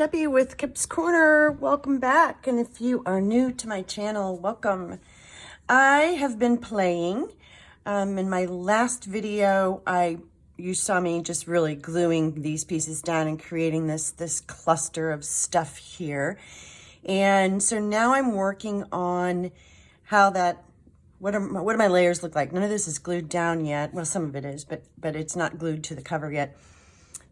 Debbie with Kip's Corner. Welcome back. And if you are new to my channel, welcome. I have been playing. In my last video, you saw me just really gluing these pieces down and creating this cluster of stuff here. And so now I'm working on how that, what do my layers look like? None of this is glued down yet. Well, some of it is, but it's not glued to the cover yet.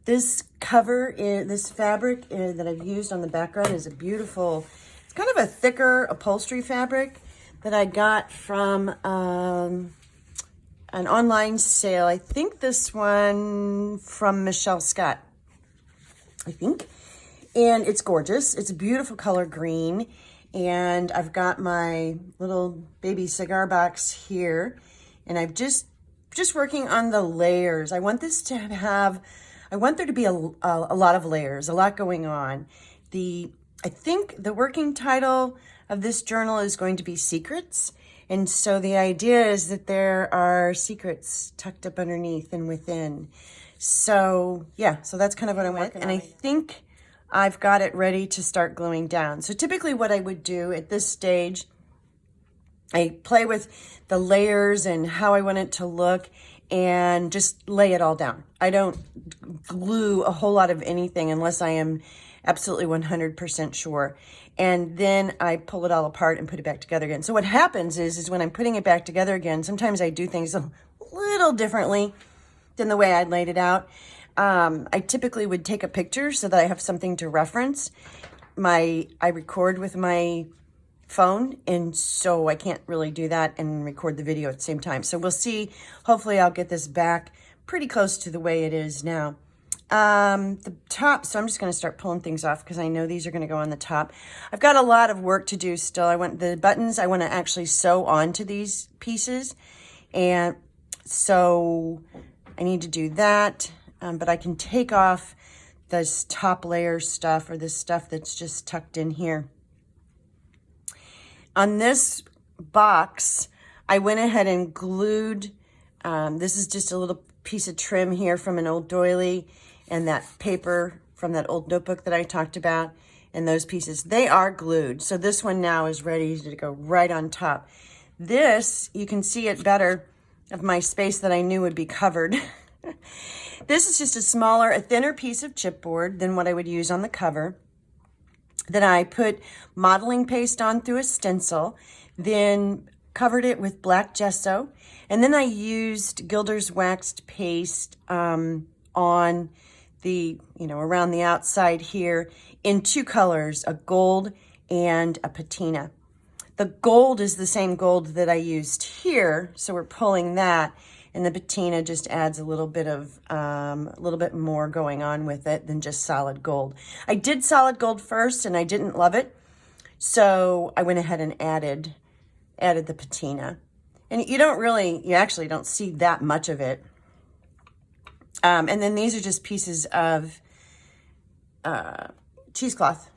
This cover, this fabric that I've used on the background is a beautiful, it's kind of a thicker upholstery fabric that I got from an online sale. I think this one from Michelle Scott, I think. And it's gorgeous. It's a beautiful color green. And I've got my little baby cigar box here. And I'm just working on the layers. I want this to have, I want there to be a lot of layers, a lot going on. I think the working title of this journal is going to be Secrets. And so the idea is that there are secrets tucked up underneath and within. So yeah, so that's kind of what I went. And I think I've got it ready to start gluing down. So typically what I would do at this stage, I play with the layers and how I want it to look and just lay it all down. I don't glue a whole lot of anything unless I am absolutely 100% sure. And then I pull it all apart and put it back together again. So what happens is when I'm putting it back together again, sometimes I do things a little differently than the way I laid it out. I typically would take a picture so that I have something to reference. I record with my phone, and so I can't really do that and record the video at the same time. So we'll see. Hopefully I'll get this back pretty close to the way it is now. The top, so I'm just going to start pulling things off because I know these are going to go on the top. I've got a lot of work to do still. The buttons I want to actually sew onto these pieces, and so I need to do that. But I can take off this top layer stuff, or this stuff that's just tucked in here. On this box, I went ahead and glued, this is just a little piece of trim here from an old doily, and that paper from that old notebook that I talked about, and those pieces, they are glued. So this one now is ready to go right on top. This, you can see it better of my space that I knew would be covered. This is just a thinner piece of chipboard than what I would use on the cover. Then I put modeling paste on through a stencil, then covered it with black gesso, and then I used Gilder's waxed paste on the, around the outside here in two colors, a gold and a patina. The gold is the same gold that I used here, so we're pulling that, and the patina just adds a little bit more going on with it than just solid gold. I did solid gold first, and I didn't love it, so I went ahead and added the patina. And you actually don't see that much of it. And then these are just pieces of cheesecloth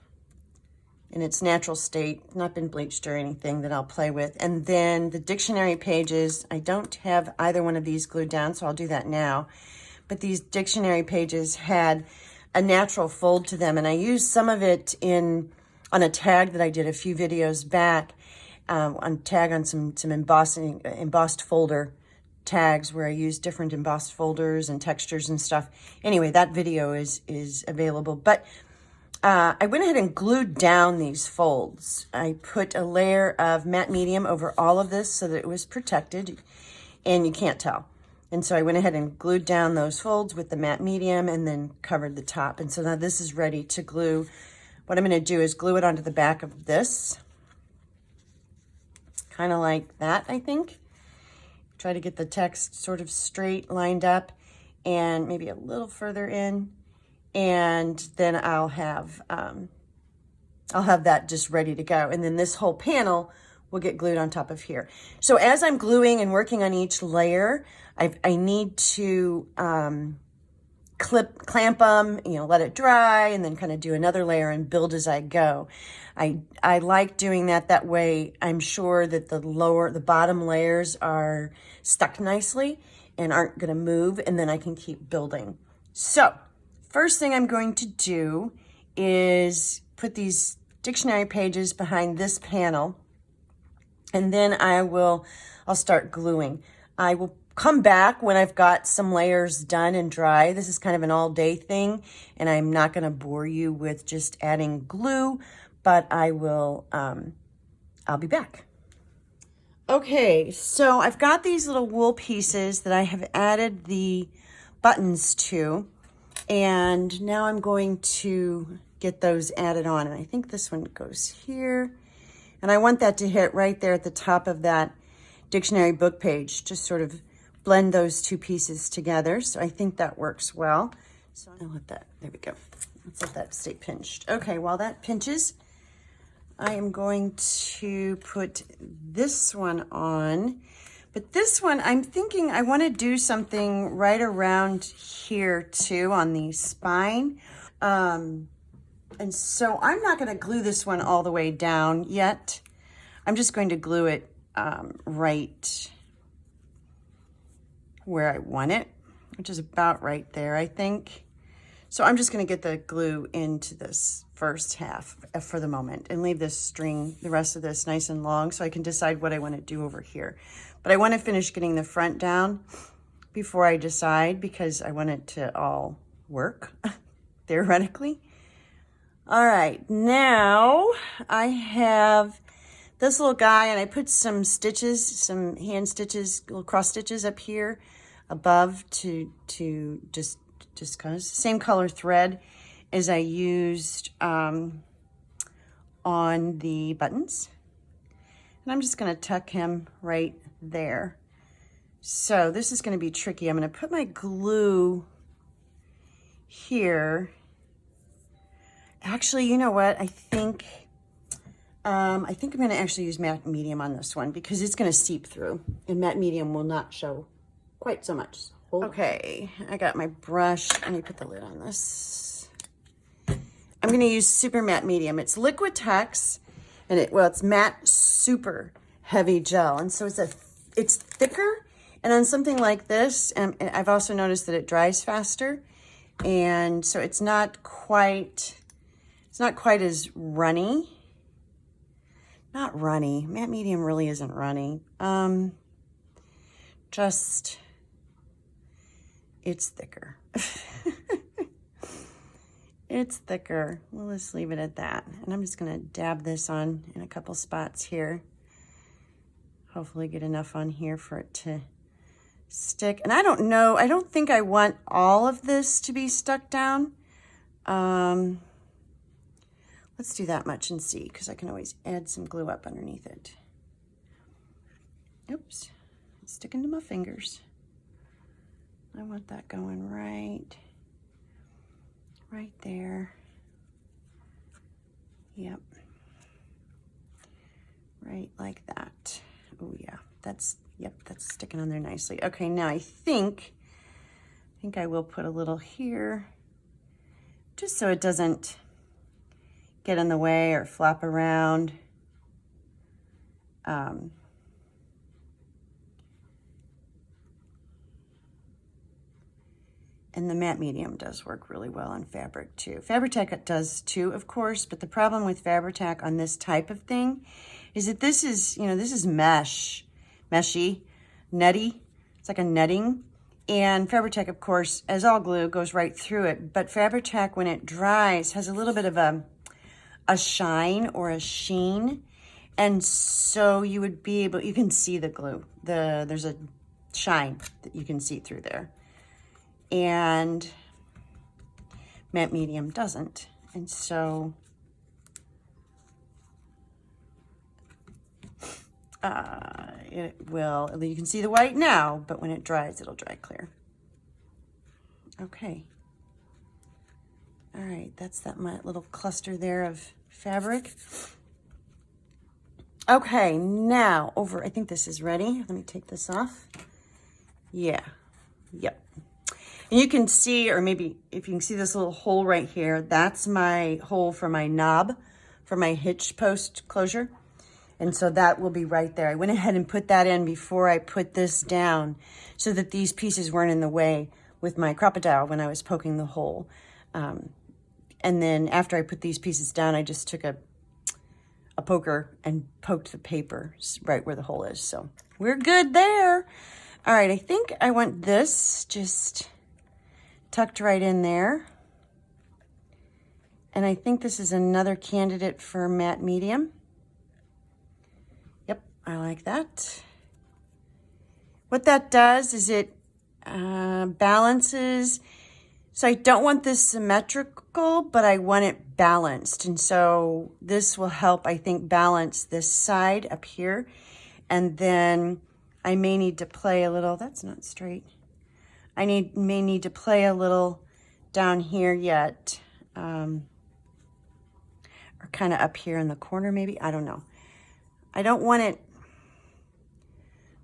in its natural state, not been bleached or anything, that I'll play with. And then the dictionary pages, I don't have either one of these glued down, so I'll do that now. But these dictionary pages had a natural fold to them, and I used some of it on a tag that I did a few videos back, on some embossed folder tags where I used different embossed folders and textures and stuff. Anyway, that video is available. But I went ahead and glued down these folds. I put a layer of matte medium over all of this so that it was protected and you can't tell. And so I went ahead and glued down those folds with the matte medium and then covered the top. And so now this is ready to glue. What I'm going to do is glue it onto the back of this. Kind of like that, I think. Try to get the text sort of straight lined up and maybe a little further in. And then I'll have that just ready to go. And then this whole panel will get glued on top of here. So as I'm gluing and working on each layer, I need to clamp them, let it dry, and then kind of do another layer and build as I go. I like doing that. That way I'm sure that the bottom layers are stuck nicely and aren't going to move, and then I can keep building. So first thing I'm going to do is put these dictionary pages behind this panel, and then I'll start gluing. I will come back when I've got some layers done and dry. This is kind of an all-day thing, and I'm not going to bore you with just adding glue, but I will, I'll be back. Okay, so I've got these little wool pieces that I have added the buttons to, and now I'm going to get those added on. And I think this one goes here, and I want that to hit right there at the top of that dictionary book page, just sort of blend those two pieces together. So I think that works well. So I'll let that, there we go. Let's let that stay pinched. Okay, while that pinches, I am going to put this one on. But this one, I'm thinking I want to do something right around here too on the spine. And so I'm not going to glue this one all the way down yet. I'm just going to glue it right where I want it, which is about right there, I think. So I'm just going to get the glue into this first half for the moment and leave this string, the rest of this nice and long, so I can decide what I want to do over here. But I want to finish getting the front down before I decide, because I want it to all work, theoretically. All right, now I have this little guy, and I put some stitches, some hand stitches, little cross stitches up here above to just kind of same color thread as I used on the buttons. And I'm just going to tuck him right there. So this is going to be tricky. I'm going to put my glue here. Actually, you know what? I think I'm going to actually use matte medium on this one, because it's going to seep through, and matte medium will not show quite so much. Okay, I got my brush. Let me put the lid on this. I'm going to use super matte medium. It's Liquitex, and it's matte super heavy gel, and so it's thicker. And on something like this, and I've also noticed that it dries faster, and so it's not quite as runny. Not runny. Matte medium really isn't runny. Just, it's thicker. It's thicker. We'll just leave it at that. And I'm just going to dab this on in a couple spots here. Hopefully get enough on here for it to stick. And I don't know, I don't think I want all of this to be stuck down. Let's do that much and see, because I can always add some glue up underneath it. Oops, it's sticking to my fingers. I want that going right there. Yep. Right like that. Oh yeah, that's sticking on there nicely. Okay, now I think I will put a little here, just so it doesn't get in the way or flop around. And the matte medium does work really well on fabric too. Fabri-Tac does too, of course, but the problem with Fabri-Tac on this type of thing is that this is, this is meshy, netty. It's like a netting. And Fabri-Tac, of course, as all glue, goes right through it. But Fabri-Tac, when it dries, has a little bit of a shine or a sheen. And so you would be able, you can see the glue. There's a shine that you can see through there. And matte medium doesn't. And so it will, you can see the white now, but when it dries, it'll dry clear. Okay. All right, that's my little cluster there of fabric. Okay, now I think this is ready. Let me take this off. Yeah, yep. And you can see, or maybe if you can see this little hole right here, that's my hole for my knob, for my hitch post closure. And so that will be right there. I went ahead and put that in before I put this down so that these pieces weren't in the way with my Crop-A-Dile when I was poking the hole. And then after I put these pieces down, I just took a poker and poked the paper right where the hole is. So we're good there. All right, I think I want this just tucked right in there. And I think this is another candidate for matte medium. Yep, I like that. What that does is it balances. So I don't want this symmetrical, but I want it balanced. And so this will help, I think, balance this side up here. And then I may need to play a little, that's not straight. I may need to play a little down here yet. Or kind of up here in the corner maybe, I don't know. I don't want it,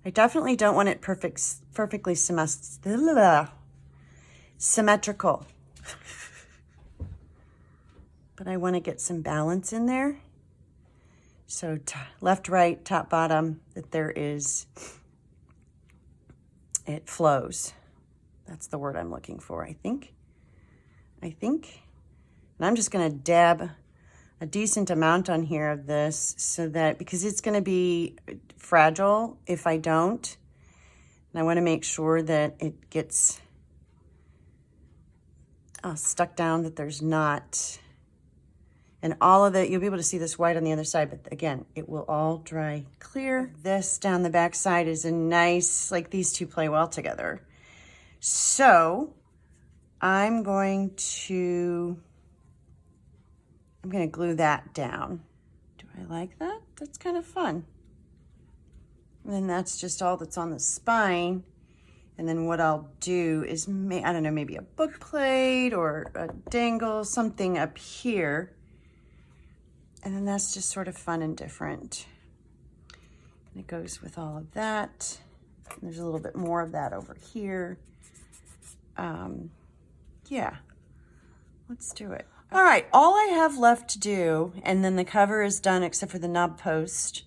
I definitely don't want it perfectly symmetrical. But I want to get some balance in there. So left, right, top, bottom, that there is, it flows. That's the word I'm looking for, I think. And I'm just going to dab a decent amount on here of this so that, because it's going to be fragile if I don't. And I want to make sure that it gets stuck down, that there's not, and all of it, you'll be able to see this white on the other side, but again, it will all dry clear. This down the back side is a nice, like these two play well together. So I'm going to glue that down. Do I like that? That's kind of fun. And then that's just all that's on the spine. And then what I'll do is, I don't know, maybe a book plate or a dangle, something up here. And then that's just sort of fun and different. And it goes with all of that. And there's a little bit more of that over here. Yeah, let's do it. All right, all I have left to do, and then the cover is done except for the knob post,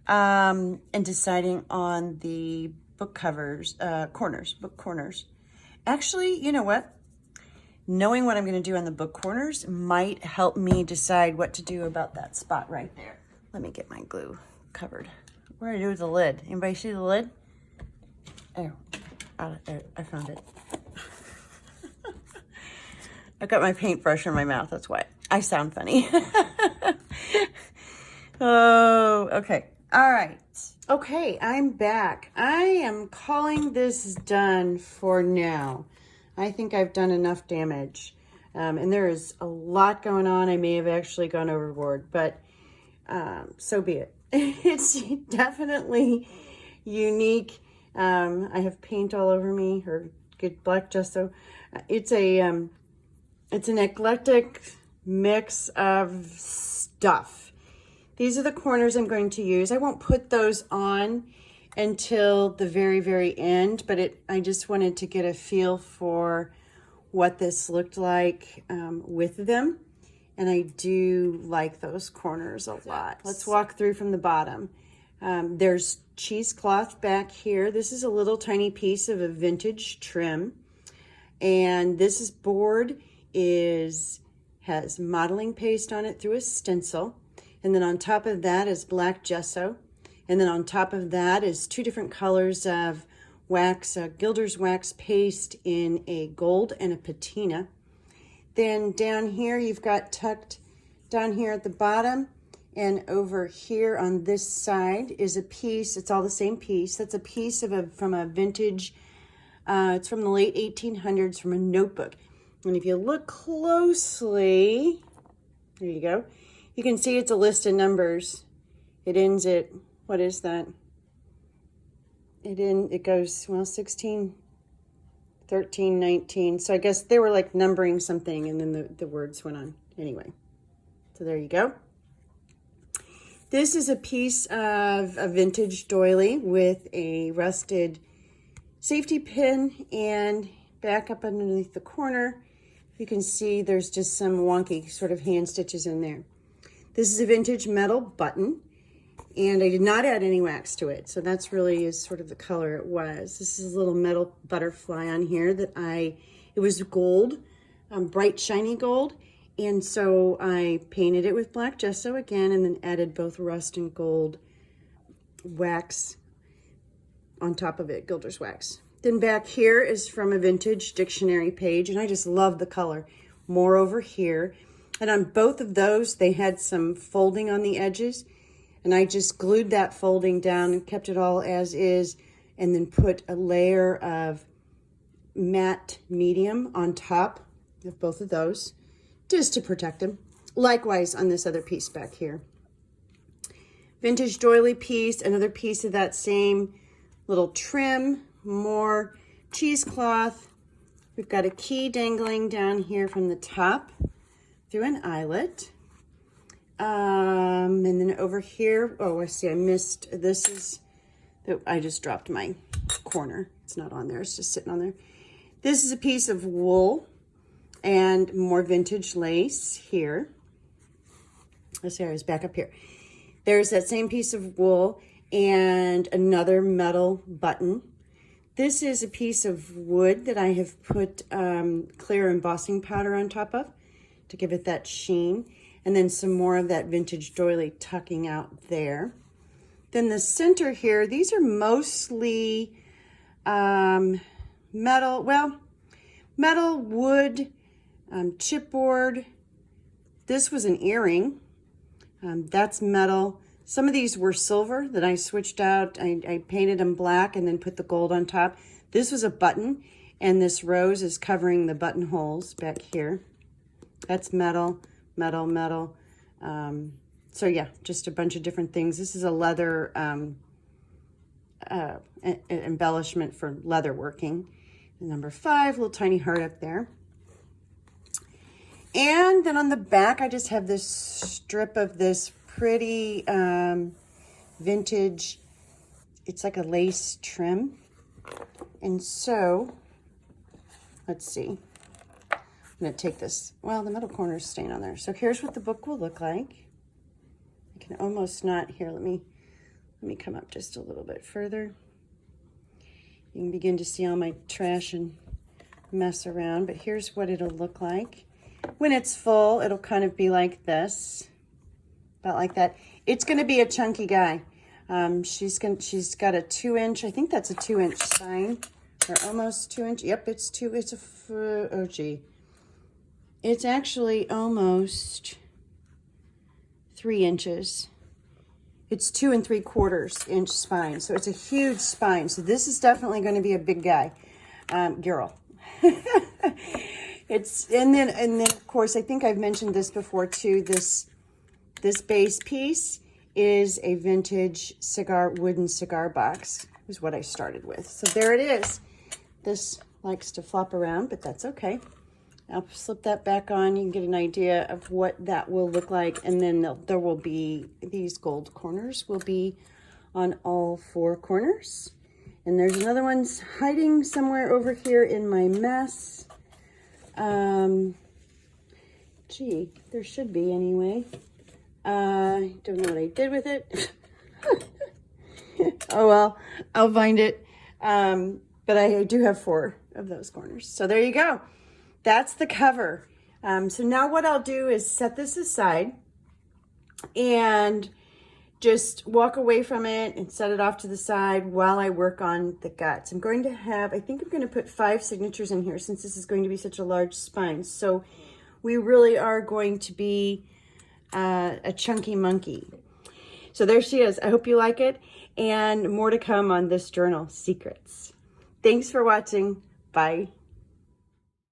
and deciding on the book covers, book corners. Actually, you know what? Knowing what I'm going to do on the book corners might help me decide what to do about that spot right there. Let me get my glue covered. What do I do with the lid? Anybody see the lid? Oh, I found it. I've got my paintbrush in my mouth, that's why I sound funny. Oh, okay. All right. Okay, I'm back. I am calling this done for now. I think I've done enough damage. And there is a lot going on. I may have actually gone overboard, but so be it. It's definitely unique. I have paint all over me, or good black gesso. It's an eclectic mix of stuff. These are the corners I'm going to use. I won't put those on until the very, very end, but I just wanted to get a feel for what this looked like with them. And I do like those corners a lot. Let's walk through from the bottom. There's cheesecloth back here. This is a little tiny piece of a vintage trim. And this board has modeling paste on it through a stencil. And then on top of that is black gesso. And then on top of that is two different colors of wax, Gilder's wax paste in a gold and a patina. Then down here, you've got tucked down here at the bottom and over here on this side is a piece. It's all the same piece. That's a piece from a vintage, it's from the late 1800s, from a notebook. And if you look closely, there you go, you can see it's a list of numbers. It ends at, what is that? It goes, well, 16, 13, 19. So I guess they were like numbering something and then the words went on. Anyway, so there you go. This is a piece of a vintage doily with a rusted safety pin, and back up underneath the corner, you can see there's just some wonky sort of hand stitches in there. This is a vintage metal button, and I did not add any wax to it, so that's really is sort of the color it was. This is a little metal butterfly on here that it was gold, bright shiny gold, And so I painted it with black gesso again, and then added both rust and gold wax on top of it, Gilder's wax. Then back here is from a vintage dictionary page, and I just love the color. More over here. And on both of those, they had some folding on the edges, and I just glued that folding down and kept it all as is, and then put a layer of matte medium on top of both of those, just to protect them. Likewise on this other piece back here. Vintage doily piece, another piece of that same little trim, more cheesecloth. We've got a key dangling down here from the top through an eyelet. And then over here, oh, I see I missed, this is, I just dropped my corner. It's not on there, it's just sitting on there. This is a piece of wool and more vintage lace here. Let's see, I was back up here. There's that same piece of wool and another metal button. This is a piece of wood that I have put clear embossing powder on top of to give it that sheen. And then some more of that vintage doily tucking out there. Then the center here, these are mostly metal, well, metal, wood, chipboard. This was an earring. That's metal. Some of these were silver that I switched out. I painted them black and then put the gold on top. This was a button, and this rose is covering the buttonholes back here. That's metal, metal, metal. So yeah, just a bunch of different things. This is a leather embellishment for leather working. Number 5, little tiny heart up there. And then on the back, I just have this strip of this pretty vintage, it's like a lace trim. And so, let's see. I'm going to take this, well, the middle corner is staying on there. So here's what the book will look like. I can almost not, here, let me come up just a little bit further. You can begin to see all my trash and mess around, but here's what it'll look like. When it's full, it'll kind of be like this, about like that. It's going to be a chunky guy. She's got a 2-inch, I think that's a 2-inch spine, or almost 2-inch. Yep, oh gee. It's actually almost 3 inches. It's 2 3/4 inch spine, so it's a huge spine. So this is definitely going to be a big guy, girl. And then of course, I think I've mentioned this before too. This base piece is a vintage wooden cigar box, is what I started with. So there it is. This likes to flop around, but that's okay. I'll slip that back on. You can get an idea of what that will look like. And then there will be, these gold corners will be on all 4 corners. And there's another one hiding somewhere over here in my mess. Gee, there should be anyway. I don't know what I did with it. Oh well, I'll find it. But I do have 4 of those corners. So there you go. That's the cover. So now what I'll do is set this aside and just walk away from it and set it off to the side while I work on the guts. I'm going to have, I think I'm going to put 5 signatures in here since this is going to be such a large spine. So we really are going to be a chunky monkey. So there she is. I hope you like it, and more to come on this journal, Secrets. Thanks for watching. Bye.